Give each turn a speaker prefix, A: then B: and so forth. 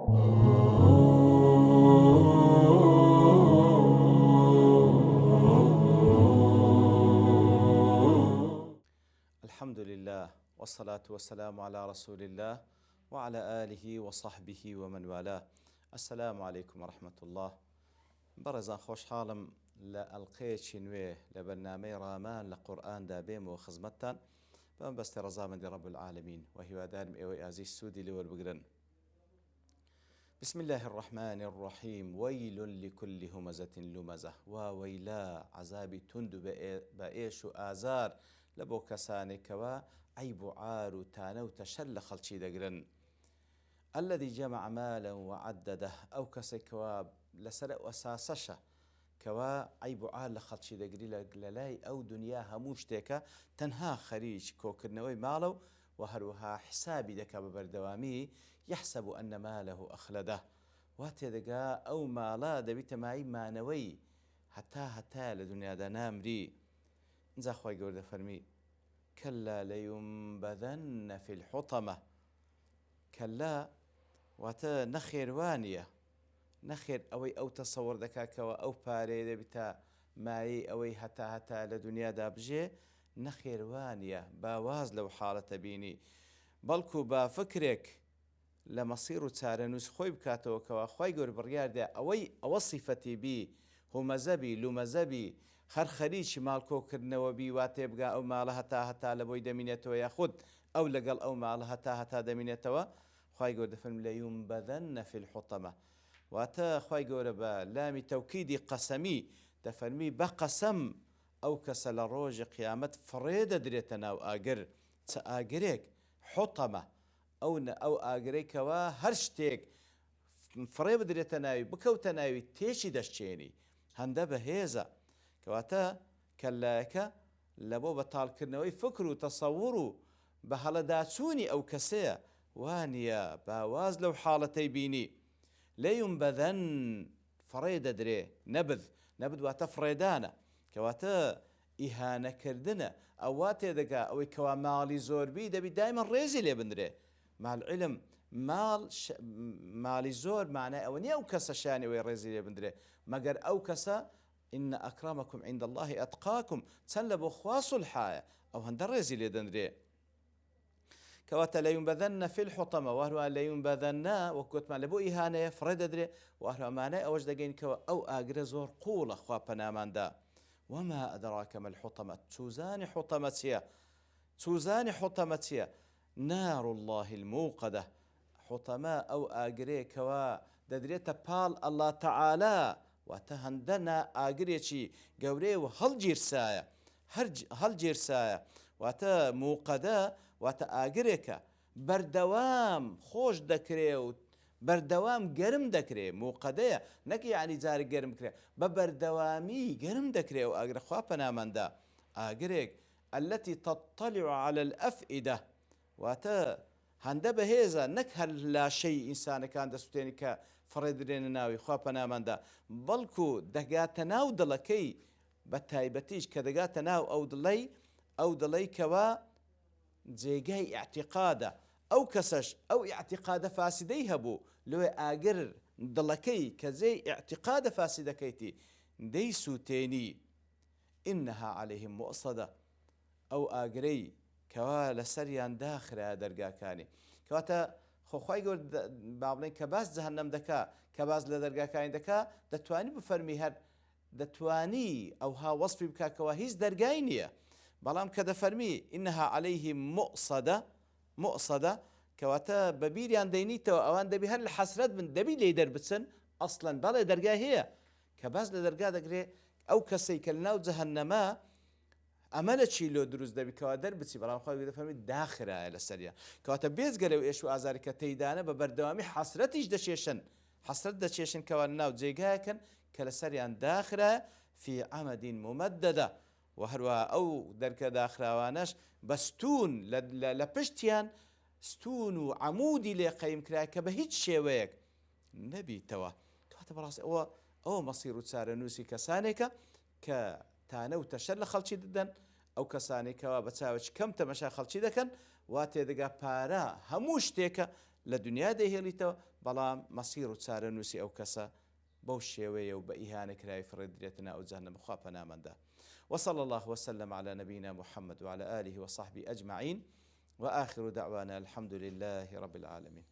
A: الحمد لله والصلاة والسلام على رسول الله وعلى آله وصحبه ومن والاه. السلام عليكم ورحمة الله. بەڕێزان خۆشحاڵم لە ئەڵقەیەکی نوێ لە بەرنامەی ڕامان لە قورئان دابێمەوە خزمەتتان بەم بەستی ڕەزامەندی ڕەب العالمین و هیوادارم ئێوەی ئازیز سوودی لێ وەربگرن. بسم الله الرحمن الرحيم ويل لكل همزة لمزة وويلا عذابي تند بإيش آزار لبو كسانكوا عيب عار تانو تشل خلشي دقرن الذي جمع مالا وعدده أو كسكوا لسرق وساسشة كوا عيب عار لخلشي دقري للاي أو دنيا هموشتك تنها خريج كوكرنوي مالو وهروها حسابي دكا ببردوامي يحسب أن ماله أخلده واتدقا أو مالا دبيت معي مانوي حتى لدنيا دا نامري نزا خوي قورد فرمي كلا لينبذن في الحطمة كلا واتا نخير وانية نخير أوي أو تصور دكاكوا أو باري دبيتا معي أوي حتى لدنيا دا بجي نخير وانية باواز لو حالة بيني بلكو با فكرك لمصير تارنوس خوي بكاتو كوا خوي قور برياردا أوي أوصفتي بي همزبي لمزبي خرخريش مالكو كرنوا بي واتبقى أو مالها حتى لبوي دمينتو ياخد أو لقل أو مالها حتى دمينتو خوي قور دفن لينبذن في الحطمة واتا خوي قور با لامي توكيدي قسمي دفرمي بقسم أو كسل روج قيامت فريدة دريتنا وآقر تآقريك حطمة أو آقريكوا هرشتيك فريب دريتناوي بكوتناوي تيشي دشتيني هنده بهيزة كواتا كلاكا لبو بطال كرنوي فكروا تصوروا بهالداتوني أو كسيا وانيا باواز لو حالتي بيني لينبذن فريدة دري نبذ واتا فريدانا كواتا إهانة كردنا أو واتي دقا أو كوا مالي زور بي دبي دايما ريزي لي بندري مع العلم مالي زور معناه أوني أو كسا شاني ويريزي لي بندري مقر أو كسا إن أكرمكم عند الله أتقاكم تسلبوا خواص الحياة أو هندر ريزي لي دندري كواتا لا ينبذن في الحطمة وهو لا ينبذن وكوت ما لبو إهانة فريد دري وهو معناه أوج دقين كوا أو آقر زور قولة خوا بنامان دا وما أدراك ما الحطمة توزاني حطمتيا نار الله الموقدة حطماء أو آقري كوا ددريتا بال الله تعالى وتهندنا آقريشي قوري وهل جيرسايا واتا موقدة واتا آقريكا بردوام خوش دكري بردوام قرم دكري موقدية نكي يعني زاري قرم كري ببردوامي قرم دكري وآقر خوابنا من دا آقريك التي تطلع على الأفئدة واتا هنده بهيزا نكهل لا شيء إنسان كان دستيني كفردرين ناوي خوابنا من دا بلكو دقاتناو دلكي بتايبتيش كدقاتناو أو دلي كوا جيجاي اعتقاده أو كسش أو اعتقاد فاسدي هبو لو آقر دلكي كزي اعتقاد فاسدكيتي ديسو تيني إنها عليهم مؤصدة أو آقري كوا لسريان داخل درقاكاني كواتا خوخواي يقول بابلين كباس جهنم دكا كباس لدرقاكاني دكا دتواني بفرمي هر دتواني أو ها وصفي بكا كوا هيز درقاينية بلام كده فرمي إنها عليهم مؤصدة كواتا ببيريان دينيتو أوان دبي هر الحسرات من دبي ليدر بتسن أصلا بلا درقاه هي كباس لدرقاه دقري أو كسي كلناو جهنما أمانة شيلو دروز دبي كوادر بتسي برام خواهي قد فرمي داخرة إلى السريع كواتا بيز قالوا إيشو آزارك تيدانا ببردوامي حسرتيش دشيشن كواناو جيقاكن كالسريان داخرة في عمد ممددة وهروا أو درك داخرة وانش بستون لبشتيان ستون وعمودي لقيم كراكة بهيج شويك نبي توا كاتب راس أو مصير تسار نوسي كسانك كتانو تشل خلشي ددن أو كسانك وبتساوش كم تمشى خلشي دكن واتي دقا بارا هموش تيكا لە دنیا دەیهێڵیتەوە، بەڵام مەسیر و چارە نووسی ئەو کەسە بەو شێوەیە و بە ئیهانە کرای فڕێدرێتە ناو جەهەنەم، خوا پەنامەندە. وصلى الله وسلم على نبينا محمد وعلى آله وصحبه أجمعين، وآخر دعوانا الحمد لله رب العالمين.